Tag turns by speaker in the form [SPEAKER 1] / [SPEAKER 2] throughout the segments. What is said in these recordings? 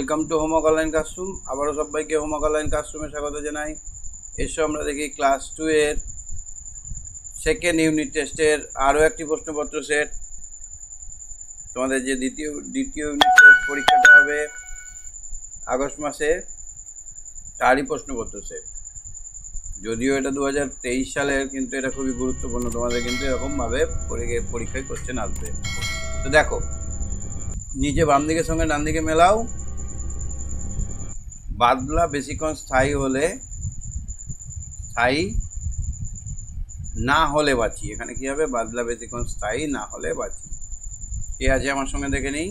[SPEAKER 1] Welcome to homework online classroom. আবারও সবাইকে homework online ক্লাসরুমে স্বাগত জানাই। এসো আমরা দেখি ক্লাস 2 এর সেকেন্ড ইউনিট টেস্টের আরও একটি প্রশ্নপত্র সেট। তোমাদের যে দ্বিতীয় ইউনিট টেস্ট পরীক্ষাটা হবে আগস্ট মাসে, তারই প্রশ্নপত্র সেট। যদিও এটা 2023 সালের, কিন্তু এটা খুবই গুরুত্বপূর্ণ। তোমাদের কিন্তু এরকমভাবে পরীক্ষায় কোশ্চেন আসবে। তো দেখো, নিচে বাম দিকের সঙ্গে ডান দিকে মেলাও। বাদলা বেশিক্ষণ স্থায়ী না হলে বাঁচি। এখানে কি হবে? বাদলা বেশিক্ষণ স্থায়ী না হলে বাঁচি। কে আছে আমার সঙ্গে দেখে নিই।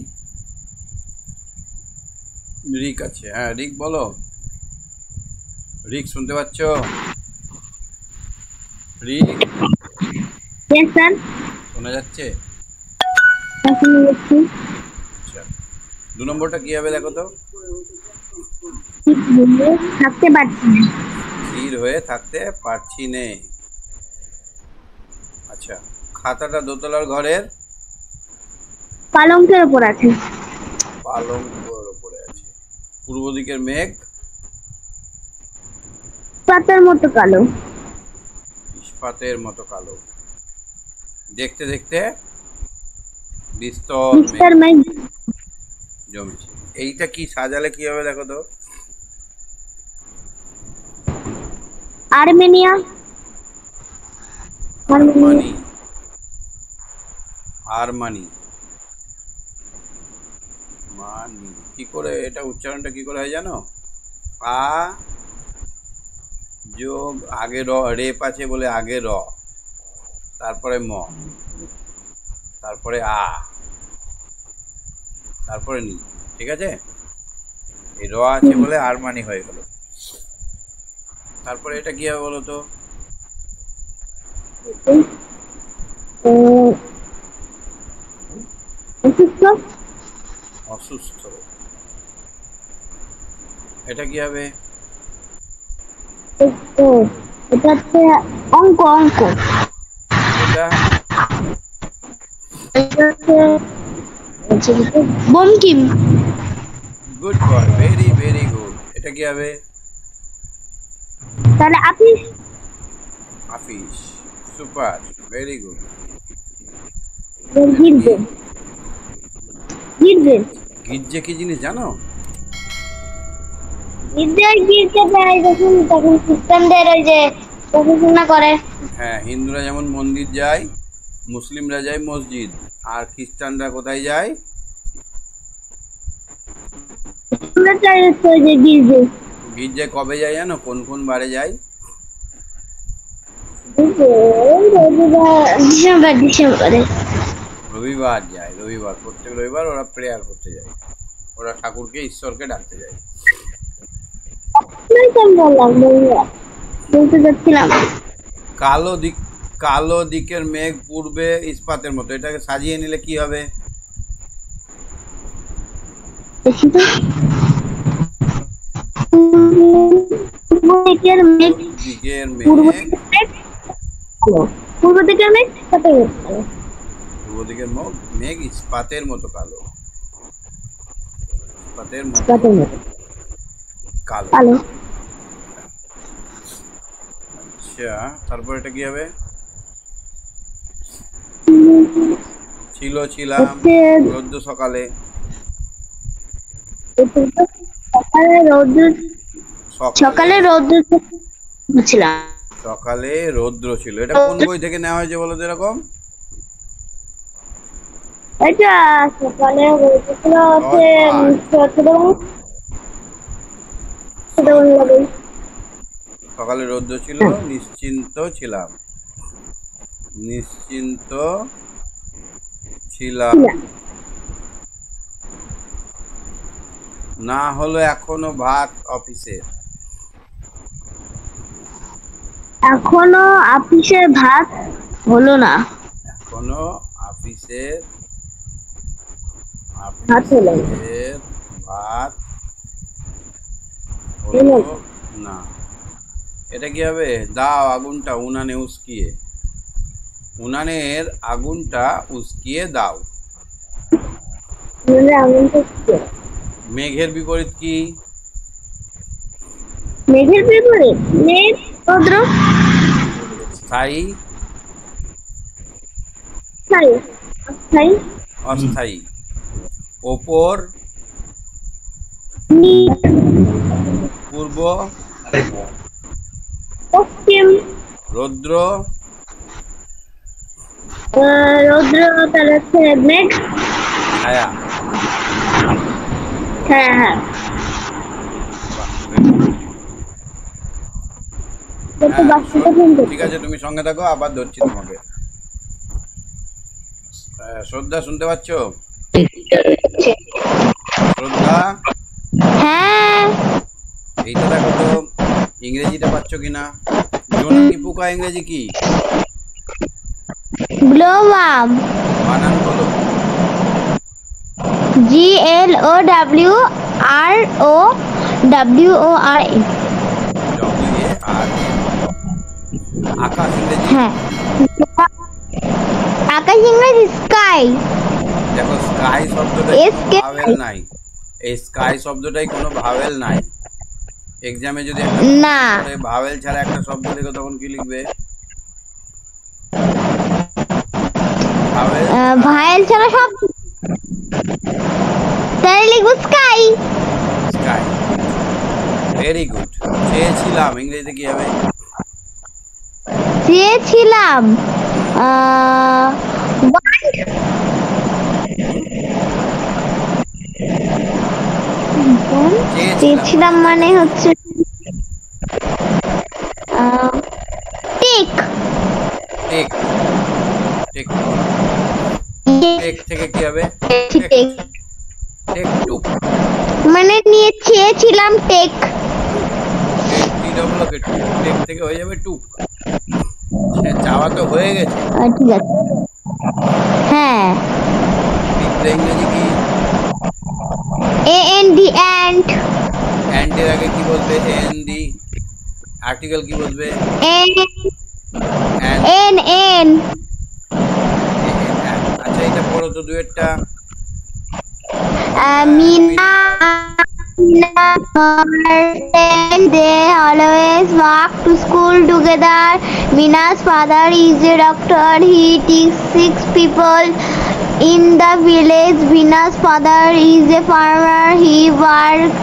[SPEAKER 1] রিক আছে। হ্যাঁ রিক, বলো। রিক শুনতে পাচ্ছ? রিক শোনা যাচ্ছে? আচ্ছা, 2 নম্বরটা কি হবে দেখো তো।
[SPEAKER 2] থাকতে পারছি না,
[SPEAKER 1] স্থির হয়ে থাকতে পারছি নে। আচ্ছা, খাতাটা দোতলার ঘরের
[SPEAKER 2] পালঙ্কের উপর আছে।
[SPEAKER 1] পালঙ্কের উপরে আছে। পূর্ব দিকের মেঘ
[SPEAKER 2] পাতার মতো কালো।
[SPEAKER 1] ইস্পাতের মতো কালো। দেখতে দেখতে বিস্তর মেঘ জমেছে। এইটা কি সাজালে কি হবে দেখো তো।
[SPEAKER 2] আর্মেনিয়া।
[SPEAKER 1] আরমানি মানি। কি করে এটা উচ্চারণটা কি করে হয় জানো? আ যোগ আগে রেপ আছে বলে আগে র, তারপরে ম, তারপরে আ, তারপরে নি। ঠিক আছে? এই র আছে বলে আরমানি হয়ে গেল। তারপরে এটা কি হবে বলো তো? অসুস্থ। এটা কি হবে?
[SPEAKER 2] এটা হচ্ছে অঙ্ক। এটা Bankim.
[SPEAKER 1] Good boy, very very good. এটা কি হবে?
[SPEAKER 2] তাহলে
[SPEAKER 1] আফিস। Super, very good. গির্জে কি জিনিস জানো?
[SPEAKER 2] তখন খ্রিস্টানদের ওই যে উপাসনা করে।
[SPEAKER 1] হ্যাঁ, হিন্দুরা যেমন মন্দির যায়, মুসলিমরা যায় মসজিদ, আর খ্রিস্টানরা কোথায় যায়? গির্জায় কবে যায় জানো? কোন কোন বারে যায়? রবিবার যায়। রবিবার, প্রত্যেক রবিবার ওরা প্রেয়ার করতে যায়। ওরা ঠাকুরকে, ঈশ্বরকে ডাকতে যায়। কালো দিকের মেঘ পূর্বে ইস্পাতের মতো। এটাকে সাজিয়ে নিলে কি হবে?
[SPEAKER 2] পূর্ব দিকের
[SPEAKER 1] মেঘ ইস্পাতের মতো কালো। ইস্পাতের মতো কালো। আচ্ছা, তারপর এটা কি হবে? ছিলাম রৌদ্র সকালে।
[SPEAKER 2] সকালে
[SPEAKER 1] রৌদ্র ছিল। এটা কোন বই থেকে নেওয়া হয়েছে বলো তো এরকম?
[SPEAKER 2] এটা সকালে
[SPEAKER 1] সকালে রৌদ্র ছিল, নিশ্চিন্ত ছিলাম। না হলো এখনো ভাত অফিসের।
[SPEAKER 2] এখনো অফিসের ভাত হলো না।
[SPEAKER 1] এখনো অফিসের ভাত হলো না। এটা কি হবে? দাও আগুনটা উনানে উস্কিয়ে। উনানের আগুনটা উস্কিয়ে দাও। মেঘের বিপরীত কি?
[SPEAKER 2] মেঘের বিপরীত মেঘ, রৌদ্র,
[SPEAKER 1] স্থায়ী,
[SPEAKER 2] স্থায়ী, অস্থায়ী,
[SPEAKER 1] অস্থায়ী। ওপর,
[SPEAKER 2] নিচ,
[SPEAKER 1] পূর্ব,
[SPEAKER 2] পশ্চিম,
[SPEAKER 1] রৌদ্র,
[SPEAKER 2] রৌদ্র, তাহলে হচ্ছে মেঘ,
[SPEAKER 1] ছায়া।
[SPEAKER 2] হ্যাঁ হ্যাঁ।
[SPEAKER 1] বাহ, very good, very good. হ্যাঁ, ঠিক আছে, তুমি সঙ্গে থাকো, আবার ধরছি তোমাকে। শ্রদ্ধা, শুনতে পাচ্ছ? শ্রদ্ধা,
[SPEAKER 2] হ্যাঁ,
[SPEAKER 1] এইটা দেখো তো ইংরেজিটা পাচ্ছ কিনা। জোনাকি পোকা ইংরেজি কি?
[SPEAKER 2] গ্লোওয়ার্ম,
[SPEAKER 1] বানান বলো।
[SPEAKER 2] GLOWROWARM।
[SPEAKER 1] WAR। আকাশ ইংরেজি?
[SPEAKER 2] হ্যাঁ, আকাশ ইংরেজি স্কাই।
[SPEAKER 1] দেখো, স্কাই শব্দটাই কোনো ভাওয়েল নাই। এই স্কাই শব্দটাই কোনো ভাওয়েল নাই। এক্সামে যদি একটা
[SPEAKER 2] না,
[SPEAKER 1] ভাওয়েল ছাড়া একটা শব্দ লেখো তখন কি লিখবে? ভাওয়েল
[SPEAKER 2] ভায়েল ছাড়া সব, তাহলে লিখবো স্কাই।
[SPEAKER 1] স্কাই। Very good. চেয়েছিলাম ইংরেজিতে কি হবে?
[SPEAKER 2] চেয়েছিলাম চেয়েছিলাম মানে হচ্ছে টেক।
[SPEAKER 1] টেক। টেক। টেক থেকে কি হবে? টেক টুক।
[SPEAKER 2] মানে নিয়ে চেয়েছিলাম টেক।
[SPEAKER 1] টেক থেকে হয়ে যাবে টুক। সে চাওয়া তো হয়ে গেছে।
[SPEAKER 2] ঠিক আছে, হ্যাঁ।
[SPEAKER 1] ইংরেজি কি?
[SPEAKER 2] AND, and.
[SPEAKER 1] অ্যান্ডের আগে কি বলবে? AND। আর্টিকেল কি বলবে?
[SPEAKER 2] NN।
[SPEAKER 1] আচ্ছা, এটা পড়ো তো দুয়েরটা।
[SPEAKER 2] Mina and they always walk to school together. Mina's father is a doctor. He takes 6 people in the village. Mina's father is a farmer. He works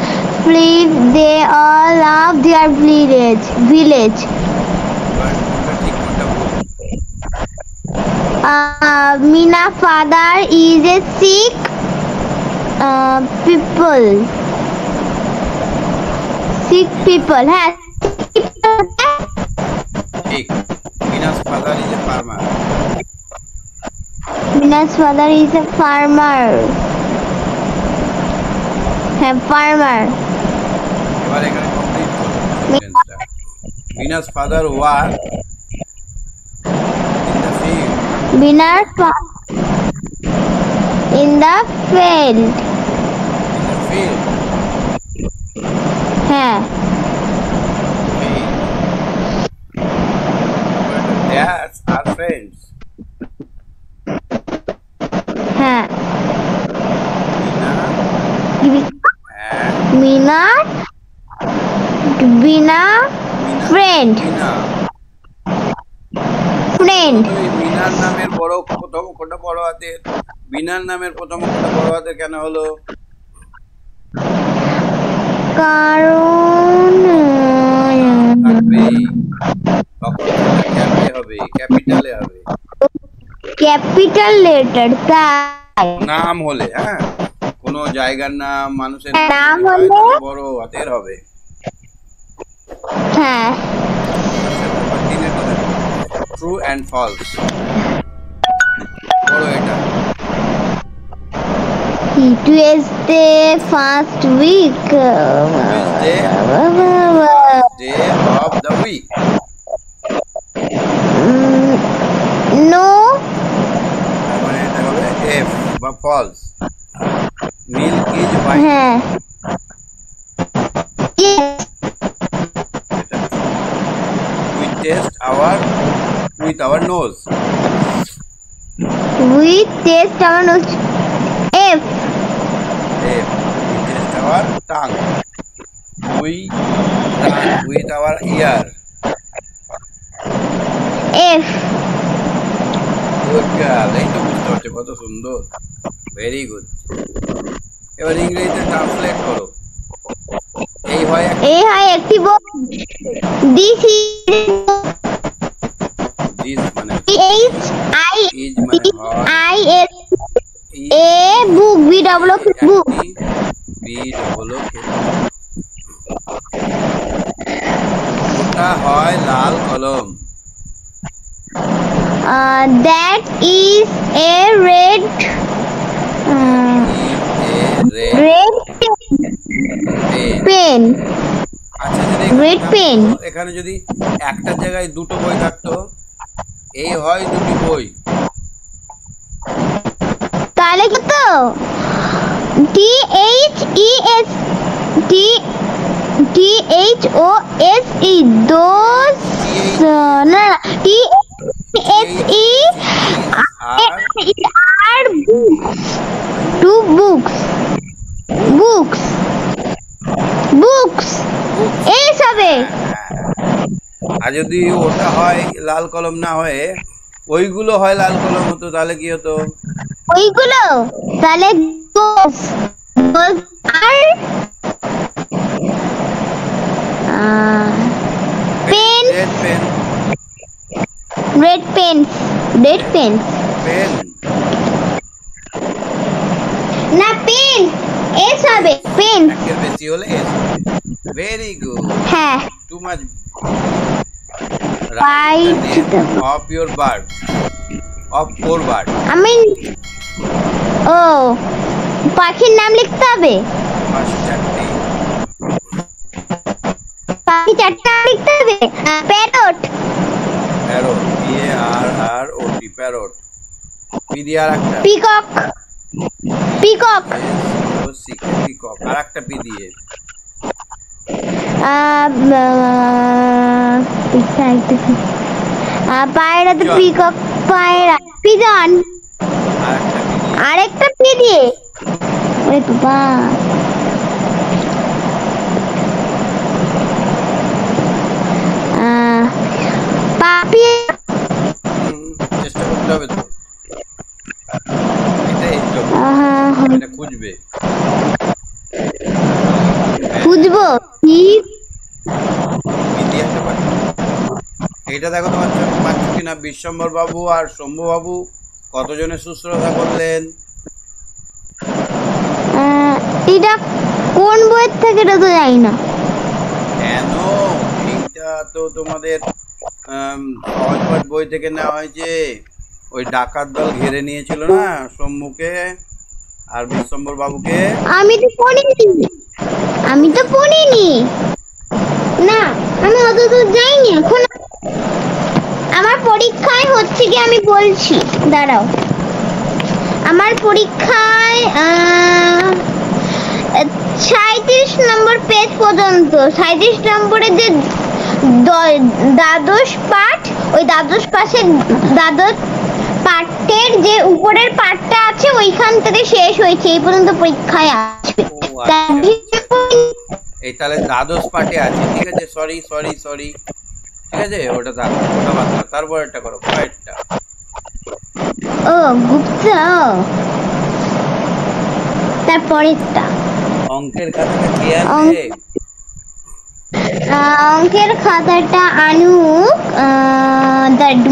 [SPEAKER 2] flip. They all love their village. Mina's father is a sick people. হ্যাঁ,
[SPEAKER 1] ঠিক। Mina's father is a farmer.
[SPEAKER 2] Mina's father is a farmer. হ্যাঁ, farmer.
[SPEAKER 1] এবার এখানে complete করো সেন্টেন্সটা। Mina's father work in the field.
[SPEAKER 2] Mina's in the field.
[SPEAKER 1] In the field.
[SPEAKER 2] হ্যাঁ,
[SPEAKER 1] Dads are friends.
[SPEAKER 2] হ্যাঁ।
[SPEAKER 1] Mina
[SPEAKER 2] Mina friend.
[SPEAKER 1] মিনার নামের বড় প্রথম কোনটা বড় হাতের? বিনার নামের প্রথম কোনটা বড় হাতের কেন হলো?
[SPEAKER 2] কারণ
[SPEAKER 1] হবে, ক্যাপিটালে হবে।
[SPEAKER 2] ক্যাপিটাল লেটার, তাই
[SPEAKER 1] নাম হলে, হ্যাঁ, কোন জায়গার নাম, মানুষের
[SPEAKER 2] নাম হলে
[SPEAKER 1] বড় হাতের হবে।
[SPEAKER 2] হ্যাঁ।
[SPEAKER 1] True and false. বড় এটা।
[SPEAKER 2] It was the first week.
[SPEAKER 1] Day of the week.
[SPEAKER 2] No.
[SPEAKER 1] মানে এটা হবে F বা ফলস। Milk is white.
[SPEAKER 2] হ্যাঁ।
[SPEAKER 1] We taste with our nose.
[SPEAKER 2] We taste our nose. F.
[SPEAKER 1] We taste our our tongue. We run with our ear.
[SPEAKER 2] F.
[SPEAKER 1] Good girl. এই তো বুঝতে পারছো কত সুন্দর। Very good. এবার ইংরেজিতে ট্রান্সলেট করো। এই হয়
[SPEAKER 2] একটি বই। This is
[SPEAKER 1] দিস মানে
[SPEAKER 2] H I
[SPEAKER 1] ইজ মানে হয়
[SPEAKER 2] I S A book B double O book.
[SPEAKER 1] B double O K. ওটা হয় লাল কলম।
[SPEAKER 2] That is a red
[SPEAKER 1] red
[SPEAKER 2] pen.
[SPEAKER 1] আচ্ছা যদি
[SPEAKER 2] Red pen.
[SPEAKER 1] এখানে যদি একটা জায়গায় দুটো বই থাকতো, এই হয় দুটি বই।
[SPEAKER 2] তাহলে কত? T H E S T T H O S E those না T H E R two books এই সবে।
[SPEAKER 1] আর যদি ওটা হয় লাল কলম না হয়ে ওইগুলো হয় লাল কলম হতো, তাহলে কি হতো?
[SPEAKER 2] ওইগুলো তাহলে পেন রেড পেন না পেন এস হবে পেন।
[SPEAKER 1] একের বেশি হলে এস। Very good.
[SPEAKER 2] হ্যাঁ।
[SPEAKER 1] Too much.
[SPEAKER 2] Right.
[SPEAKER 1] Of your bird. Of four bird.
[SPEAKER 2] আমি ও পাখির নাম লিখতে হবে।
[SPEAKER 1] পাঁচ চারটে।
[SPEAKER 2] পাখি চারটা লিখতে হবে। Parrot.
[SPEAKER 1] Parrot P-A-R-R-O-T parrot. P দিয়ে আর একটা।
[SPEAKER 2] পিকক।
[SPEAKER 1] পিকক আর একটা পি দিয়ে।
[SPEAKER 2] পায়রা তো পিকক পায়রা পিজন আরেকটা পি দিয়ে। ওরে বাবা পাপি
[SPEAKER 1] চেষ্টা করতে হবে তো। এটা খুঁজবে
[SPEAKER 2] খুঁজবো কি
[SPEAKER 1] এটা দেখো তোমার পাচ্ছ কিনা। বিশ্বম্বর বাবু আর শম্ভু বাবু কতজনের শুশ্রূষা করলেন?
[SPEAKER 2] এটা কোন বইয়ের থেকে এটা তো জানি না।
[SPEAKER 1] কেন? এইটা তো তোমাদের সহজপাঠ বই থেকে নেওয়া হয়েছে। ওই ডাকাত দল ঘিরে নিয়েছিল না শম্ভুকে আর বিশ্বম্বর বাবুকে।
[SPEAKER 2] আমি তো পড়িনি না, আমি অত দূর যাইনি। এখন আমার পরীক্ষায় হচ্ছে কি আমি বলছি, দাঁড়াও। আমার পরীক্ষায় 37 নম্বর পেজ পর্যন্ত, 37 নম্বরের যে দ্বাদশ পাঠ, ওই দ্বাদশ পাঠের দ্বাদশ পাঠের যে উপরের পাঠটা আছে ওইখান থেকে শেষ হয়েছে। এই পর্যন্ত পরীক্ষায় আসবে।
[SPEAKER 1] এই তাহলে দ্বাদশ পাঠে আছে, ঠিক আছে। সরি ঠিক আছে, ওটা থাক, ওটা বাদ দাও। তারপর একটা করো পরেরটা।
[SPEAKER 2] ও গুপ্ত, তারপরেরটা
[SPEAKER 1] অঙ্কের খাতাটা কে আনবে?
[SPEAKER 2] অঙ্কের খাতাটা আনুক,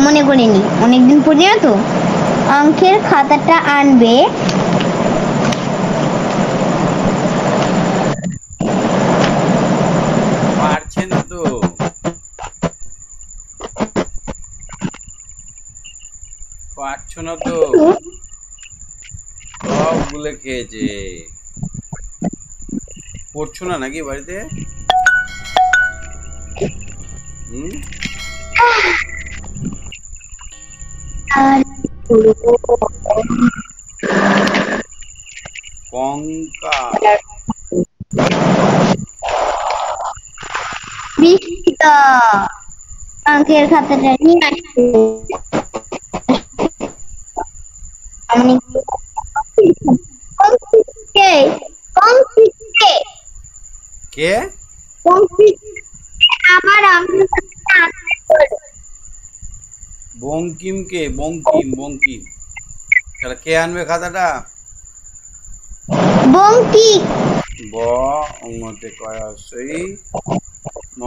[SPEAKER 2] মনে করে নি, অনেকদিন পড়ি না তো। অঙ্কের খাতাটা আনবে
[SPEAKER 1] পারছে না তো, পারছো না তো, সব গুলে খেয়েছে। পড়ছো না নাকি বাড়িতে? কঙ্কা
[SPEAKER 2] অঙ্কের খাতাটা নিয়ে আসবে। কঙ্কে
[SPEAKER 1] বঙ্কিমকে, বঙ্কিম। তাহলে কে আনবে খাতাটা?
[SPEAKER 2] বঙ্কি।
[SPEAKER 1] ব উমতে কয় আসই ম।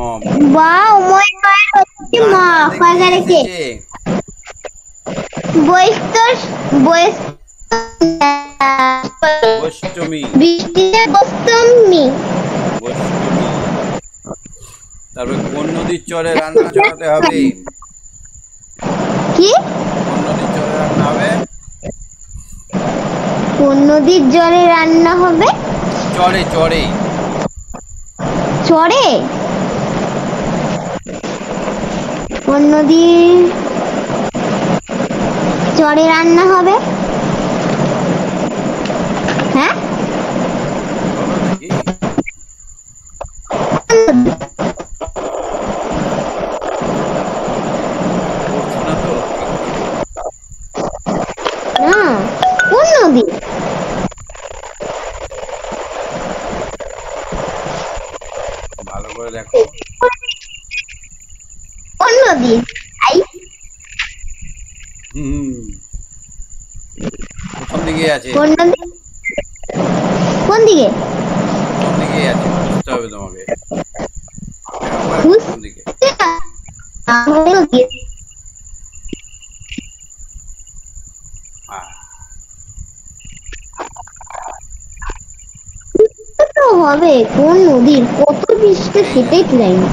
[SPEAKER 2] বা উময় কয় হচ্ছে ম কয়গারে কে?
[SPEAKER 1] বৈষ্টমী।
[SPEAKER 2] বৃষ্টিতে বস্তমি।
[SPEAKER 1] তারপরে কোন নদীর চরে রান্না চড়াতে হবে?
[SPEAKER 2] কি?
[SPEAKER 1] কোন নদীর চরে রান্না হবে?
[SPEAKER 2] কোন নদীর জলে রান্না হবে?
[SPEAKER 1] চরে।
[SPEAKER 2] চরে? কোন নদীর চরে রান্না হবে? হ্যাঁ,
[SPEAKER 1] বলো দেখি। পড়ছো না তো?
[SPEAKER 2] না, কোন নদী?
[SPEAKER 1] ভালো করে দেখো।
[SPEAKER 2] কোন নদী?
[SPEAKER 1] প্রথম দিকে আছে।
[SPEAKER 2] কোন নদী? কোন দিকে?
[SPEAKER 1] প্রথম দিকেই আছে, বুঝতে হবে তোমাকে। প্রথম দিকে।
[SPEAKER 2] হবে কোন নদীর কত পৃষ্ঠ সেটাই তো জানি না।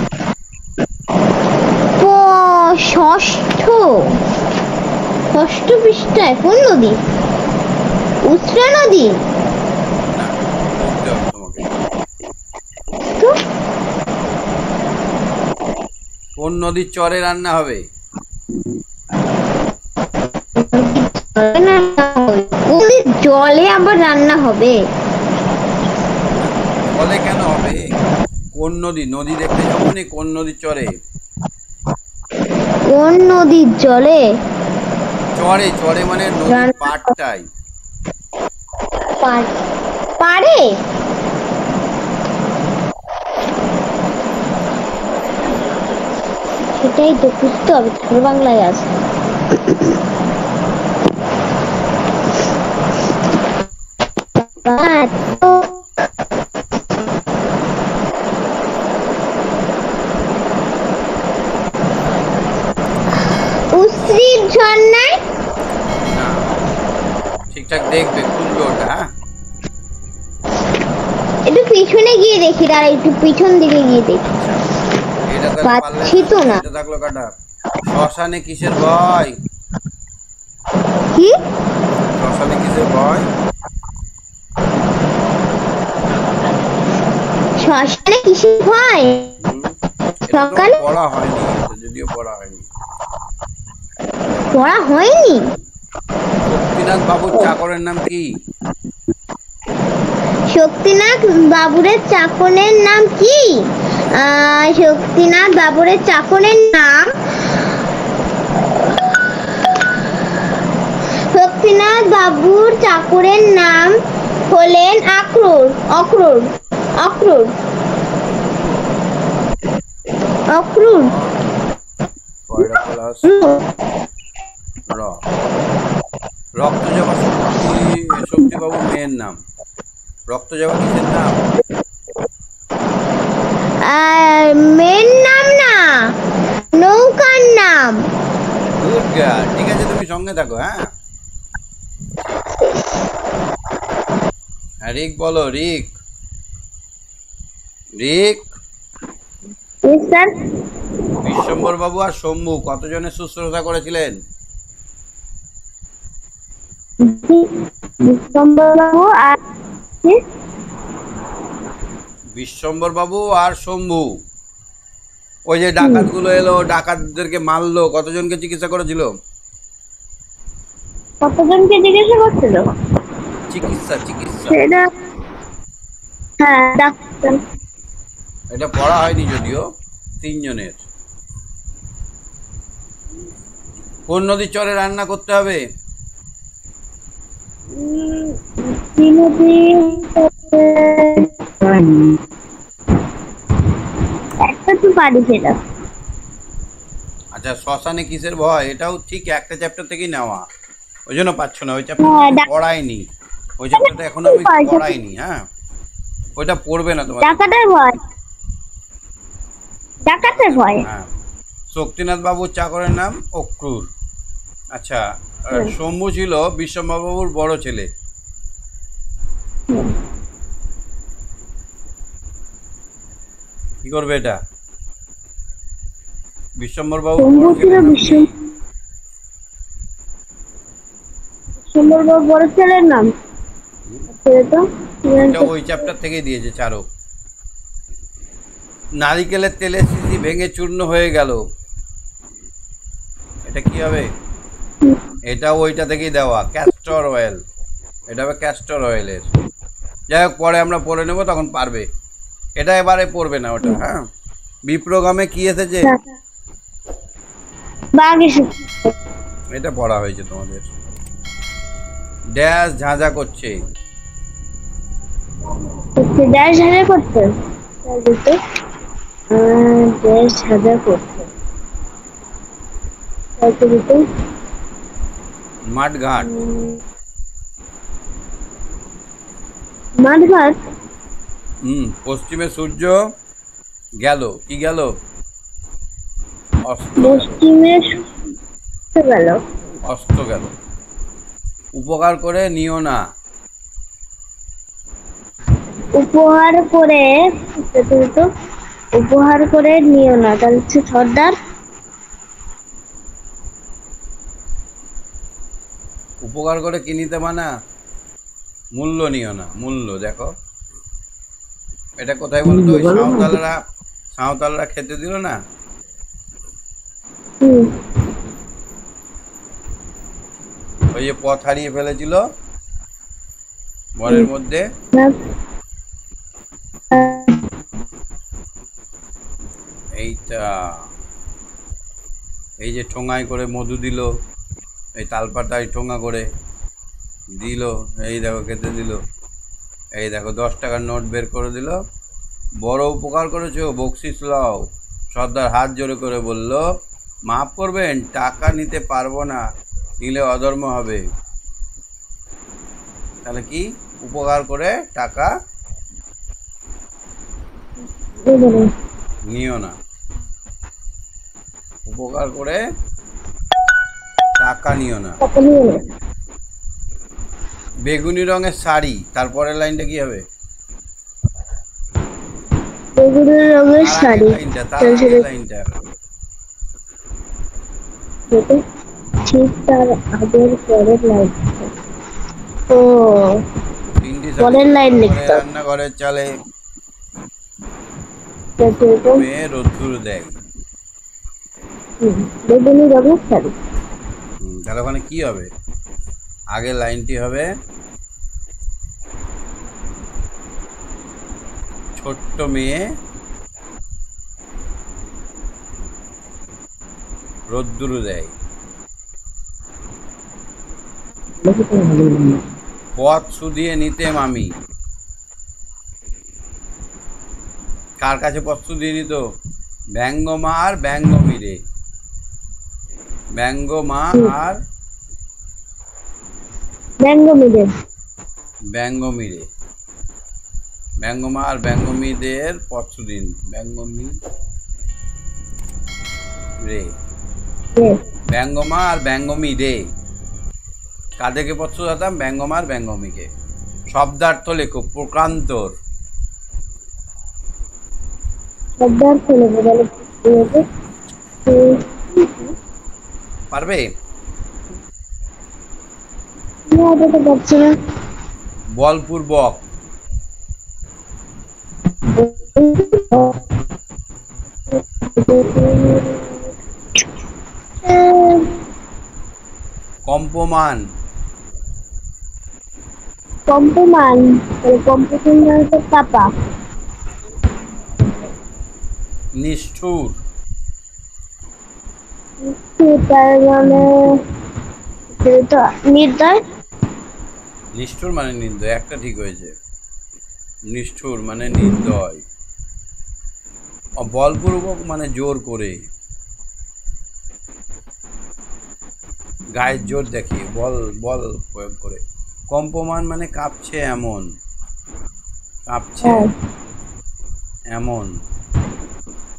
[SPEAKER 2] ষষ্ঠ পৃষ্ঠায় কোন নদী? উত্রা নদী।
[SPEAKER 1] পড়তে হবে তোমাকে।
[SPEAKER 2] তো
[SPEAKER 1] কোন নদীর চরে রান্না হবে?
[SPEAKER 2] জলে আবার রান্না হবে?
[SPEAKER 1] জলে কেন হবে? কোন নদী? নদী দেখতে যাবো নি, কোন নদীর চরে?
[SPEAKER 2] কোন নদীর জলে?
[SPEAKER 1] চরে মানে নদীর পাড়টাই।
[SPEAKER 2] পারে? সেটাই তো বুঝতে হবে, তাহলে বাংলায় আছে। উশ্রির ঝর্ণায়?
[SPEAKER 1] না, ঠিকঠাক দেখবে, খুলবে ওটা। হ্যাঁ,
[SPEAKER 2] একটু পিছনে গিয়ে দেখি, আর একটু পিছন দিকে গিয়ে দেখি।
[SPEAKER 1] এটা তো
[SPEAKER 2] পাচ্ছি তো না।
[SPEAKER 1] এটা থাকলো কাটা। শ্মশানে কিসের ভয়?
[SPEAKER 2] কি?
[SPEAKER 1] শ্মশানে কিসের ভয়?
[SPEAKER 2] শ্মশানে কিসের ভয়? সকালে
[SPEAKER 1] পড়া হয়নি, যদিও পড়া হয়নি। শক্তিনাথ বাবুর চাকরের নাম কি?
[SPEAKER 2] শক্তিনাথ বাবুরের চাকরের নাম কি? শক্তিনাথ বাবুরের চাকরের নাম হলেন অক্রুর।
[SPEAKER 1] রক্তজবা শক্তি বাবুর মেয়ের নাম। রক্তজবা কিসের নাম?
[SPEAKER 2] মেয়ের নাম না, নৌকার নাম।
[SPEAKER 1] গুড গার্ল, ঠিক আছে, তুমি সঙ্গে থাকো। হ্যাঁ, রিক বলো, রিক। বিশ্বম্বর বাবু আর শম্ভু কতজনের শুশ্রূষা করেছিলেন? বিশ্বম্বর বাবু আর শম্ভু, ওই যে ডাকাত গুলো এলো, ডাকাতদেরকে মারলো, কতজনকে চিকিৎসা করেছিল?
[SPEAKER 2] কতজনকে জিজ্ঞাসা করছিল?
[SPEAKER 1] চিকিৎসা।
[SPEAKER 2] হ্যাঁ, ডাক্তার।
[SPEAKER 1] এটা পড়া হয়নি যদিও, 3 জনের। কোন নদীর চরে রান্না করতে হবে?
[SPEAKER 2] একটা তো পারি সেটা।
[SPEAKER 1] আচ্ছা, শ্মশানে কিসের ভয়, এটাও ঠিক একটা চ্যাপ্টার থেকেই নেওয়া, ওই জন্য পাচ্ছ না। ওই
[SPEAKER 2] হ্যাঁ,
[SPEAKER 1] চ্যাপ্টারটা পড়াইনি, ওই চ্যাপ্টারটা এখনো আমি পড়াইনি। হ্যাঁ, ওইটা পড়বে না তোমার।
[SPEAKER 2] ডাকাতের ভয়, ডাকাতের ভয়।
[SPEAKER 1] হ্যাঁ, শক্তিনাথ বাবুর চাকরের নাম অক্রুর। আচ্ছা, শম্ভু ছিল বিশ্বম্ভর বাবুর বড় ছেলে। কি করবে এটা? বিশ্বম্ভর বাবু
[SPEAKER 2] শম্ভু ছিল বিশ্বম্ভর বাবুর বড় ছেলের নাম। তো
[SPEAKER 1] এটা ওই চ্যাপ্টার থেকেই দিয়েছে চারক। নারিকেলের তেলের শিশি ভেঙে চূর্ণ হয়ে গেল, এটা কি হবে? এটা ওইটা থেকেই দেওয়া, ক্যাস্টর অয়েল। এটা হবে ক্যাস্টর অয়েলের। যাই হোক, পরে আমরা পড়ে নেবো, তখন পারবে। এটা এবারে পড়বে না ওটা। হ্যাঁ, বিপ্রোগ্রামে কি এসেছে
[SPEAKER 2] বাঘ এসেছে।
[SPEAKER 1] এটা পড়া হয়েছে তোমাদের। ড্যাশ ঝাঁঝা করছে,
[SPEAKER 2] ড্যাশ হাজার করতে ড্যাশ হাজার করতে
[SPEAKER 1] মাঠঘাট।
[SPEAKER 2] মাঠঘাট।
[SPEAKER 1] পশ্চিমে সূর্য গেল, কি গেল? অস্ত
[SPEAKER 2] পশ্চিমে গেল,
[SPEAKER 1] অস্ত গেল। উপকার করে নিও না,
[SPEAKER 2] উপহার করে, উপহার করে নিও না, তাহলে হচ্ছে সর্দার।
[SPEAKER 1] উপকার করে কি নিতে মানা? মূল্য নিও না, মূল্য। দেখো এটা কোথায় বলতো? ওই সাঁওতালরা খেতে দিল না, ওই যে পথ হারিয়ে ফেলেছিল বনের মধ্যে। এইটা, এই যে ঠোঙায় করে মধু দিল, এই তালপাতায় ঠোঙা করে দিল, এই দেখো খেতে দিল। এই দেখো 10 টাকার নোট বের করে দিল। বড় উপকার করেছো, বকশিস লও। সর্দার হাত জোরে করে বলল, মাফ করবেন, টাকা নিতে পারবো না, নিলে অধর্ম হবে। তাহলে কি? উপকার করে টাকা নিও না, উপকার করে টাকা নিও না। বেগুনি রঙের শাড়ি, তারপরের লাইনটা কি হবে?
[SPEAKER 2] বেগুনি রঙের শাড়ি,
[SPEAKER 1] লাইনটা
[SPEAKER 2] ঠিক তার আগের পরের লাইন। ও, পরের লাইন লিখতে।
[SPEAKER 1] রান্নাঘরের চালে মেয়ে রোদ্দুর দেয়।
[SPEAKER 2] বেগুনি রঙের শাড়ি।
[SPEAKER 1] তাহলে ওখানে কি হবে? আগের লাইনটি হবে, ছোট্ট মেয়ে রোদ্দুর দেয়। পথ শুধিয়ে নিতেম আমি। কার কাছে পথ শুধিয়ে নিত? ব্যঙ্গমা আর ব্যঙ্গমীরে। ব্যঙ্গমা আর
[SPEAKER 2] ব্যঙ্গমীরে।
[SPEAKER 1] ব্যঙ্গমীরে, ব্যঙ্গমা আর ব্যঙ্গমীদের পথ শুধিয়ে। ব্যঙ্গমী রে, ব্যঙ্গমা আর ব্যঙ্গমী রে। কাদেরকে পথ শুধাতাম? ব্যঙ্গমা আর ব্যঙ্গমীকে। শব্দার্থ লেখো, প্রকান্তর।
[SPEAKER 2] শব্দার্থ লেখো,
[SPEAKER 1] পারবে?
[SPEAKER 2] পারছি না।
[SPEAKER 1] বলপূর্বক। কম্পমান।
[SPEAKER 2] কম্পমান, কম্পমান তো চাপা।
[SPEAKER 1] নিষ্ঠুর।
[SPEAKER 2] তার মানে নির্দয়।
[SPEAKER 1] নিষ্ঠুর মানে নির্দয়, একটা ঠিক হয়েছে। নিষ্ঠুর মানে নির্দয়। বলপূর্বক মানে জোর করে। গায়ের জোর দেখিয়ে বল বল প্রয়োগ করে। কম্পমান মানে কাঁপছে এমন, কাঁপছে
[SPEAKER 2] হ্যাঁ
[SPEAKER 1] এমন।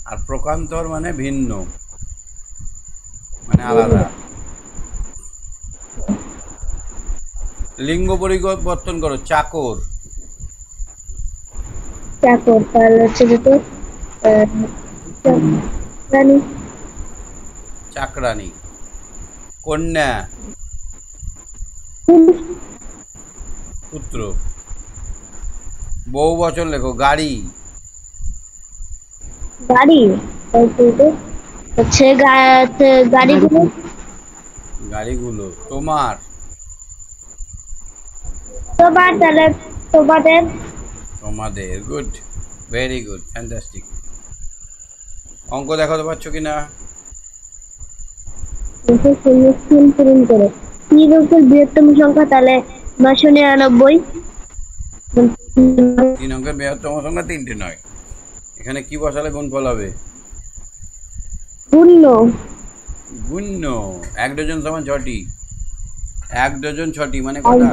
[SPEAKER 1] আর প্রকান্তর মানে ভিন্ন, মানে আলাদা। লিঙ্গ পরিবর্তন করো, চাকর।
[SPEAKER 2] চাকর তাহলে হচ্ছে যেহেতু চাকরানি।
[SPEAKER 1] চাকরানি। কন্যা, পুত্র। বহু বচন লেখো, গাড়ি।
[SPEAKER 2] গাড়ি হচ্ছে গাড়িগুলো।
[SPEAKER 1] গাড়িগুলো। তোমার,
[SPEAKER 2] তোমার তাহলে তোমাদের।
[SPEAKER 1] তোমাদের। Good, very good, fantastic. অঙ্ক দেখাতে পারছো কিনা?
[SPEAKER 2] শূন্যস্থান পূরণ করো। 3 অঙ্কের বৃহত্তম সংখ্যা তাহলে 999।
[SPEAKER 1] 3 অঙ্কের বৃহত্তম সংখ্যা 3টে নয়। এখানে কি বসালে গুণফল হবে?
[SPEAKER 2] শূন্য।
[SPEAKER 1] গুণ্য। 1 ডজন সমান 6টি। 1 ডজন 6টি মানে
[SPEAKER 2] এক
[SPEAKER 1] কটা?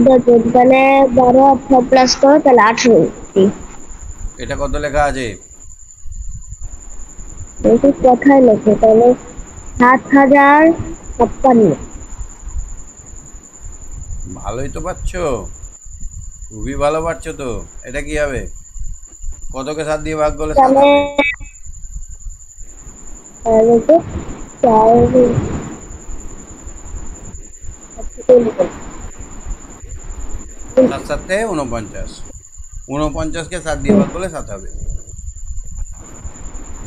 [SPEAKER 2] ডজন তাহলে 12 আর 6 প্লাস করো তাহলে 18।
[SPEAKER 1] এটা কত লেখা আছে?
[SPEAKER 2] দেখি কোথায় লেখে তাহলে 7056।
[SPEAKER 1] ভালোই তো পাচ্ছো, খুবই ভালো পাচ্ছো তো। এটা কি হবে? কতকে 7 দিয়ে ভাগ করলে 7
[SPEAKER 2] তাহলে
[SPEAKER 1] হবে?
[SPEAKER 2] তাহলে তো 4
[SPEAKER 1] 7 7 49। 49কে 7 দিয়ে ভাগ করলে 7 হবে,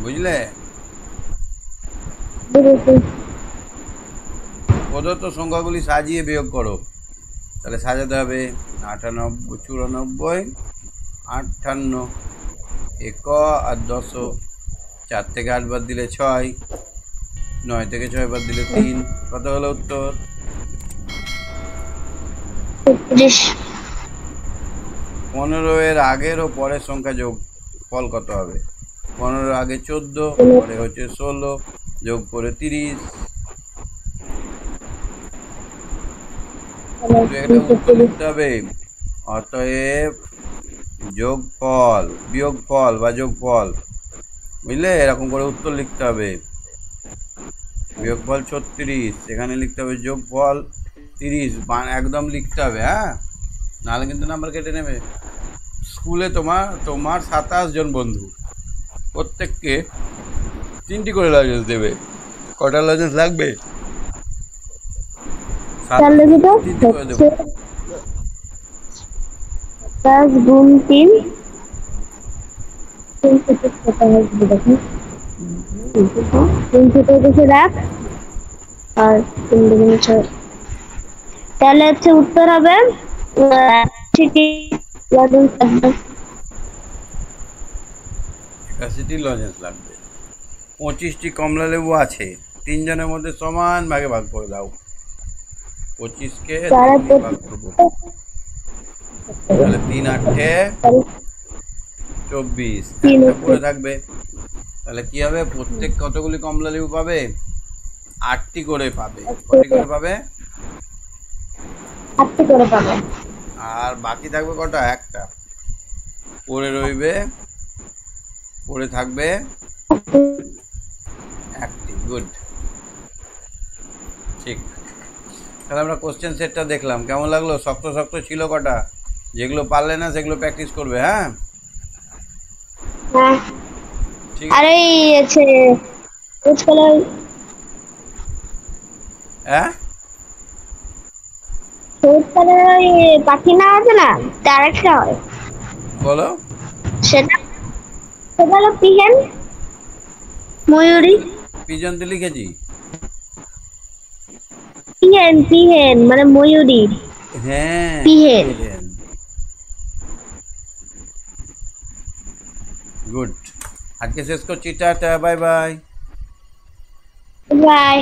[SPEAKER 1] বুঝলে? প্রদত্ত সংখ্যাগুলি সাজিয়ে বিয়োগ করো। তাহলে সাজাতে হবে 98 94 58 1 আর 10। 4 থেকে 8 বাদ দিলে 6, 9 থেকে 6 বাদ দিলে 3। কত হলো উত্তর? 15 এর আগের ও পরের সংখ্যা যোগ ফল কত হবে? 15 আগে 14, পরে হচ্ছে 16, যোগ করে 30। একটা উত্তর লিখতে হবে। অতএব যোগফল, বিয়োগফল বা যোগফল, বুঝলে? এরকম করে উত্তর লিখতে হবে। বিয়োগফল 36, এখানে লিখতে হবে যোগফল 30। একদম লিখতে হবে, হ্যাঁ, নাহলে কিন্তু নাম্বার কেটে নেবে। স্কুলে তোমার 27 জন বন্ধু, প্রত্যেককে 3টি করে লজেন্স দেবে। কটা লজেন্স লাগবে? 3টে করে দেবো।
[SPEAKER 2] 5 গুণ 3 3 রাখ আর 3 দুগুণে 6। তাহলে হচ্ছে উত্তর হবে
[SPEAKER 1] 81টি লজেন্স লাগবে। 25টি কমলা লেবু আছে, 3 জনের মধ্যে সমান ভাগে ভাগ করে দাও। 25কে 3 দিয়ে ভাগ করবো, তাহলে 3 8 24, একটা পড়ে থাকবে। তাহলে কি হবে? প্রত্যেক কতগুলি কমলা লেবু পাবে? 8টি করে পাবে। কটি করে পাবে?
[SPEAKER 2] 8টি করে পাবে।
[SPEAKER 1] আর বাকি থাকবে কটা? একটা পড়ে রইবে, পড়ে থাকবে 1টি। গুড, ঠিক। তাহলে আমরা কোশ্চেন সেটটা দেখলাম, কেমন লাগলো? শক্ত শক্ত ছিল কটা, যেগুলো পারলে না সেগুলো প্র্যাকটিস করবে, হ্যাঁ?
[SPEAKER 2] হ্যাঁ
[SPEAKER 1] ঠিক
[SPEAKER 2] আর এই আছে রেড কালার।
[SPEAKER 1] হ্যাঁ,
[SPEAKER 2] রেড কালার পাখি না আছে না, তার একটা হয়
[SPEAKER 1] বলো।
[SPEAKER 2] সেটা সেটা হলো পিহেন, ময়ূরী।
[SPEAKER 1] পিজন তো লিখেছি।
[SPEAKER 2] পিহেন পিহেন মানে ময়ূরী।
[SPEAKER 1] হ্যাঁ,
[SPEAKER 2] পিহেন।
[SPEAKER 1] গুড। আজকে শেষ করছি, টাটা, বাই বাই।
[SPEAKER 2] বাই।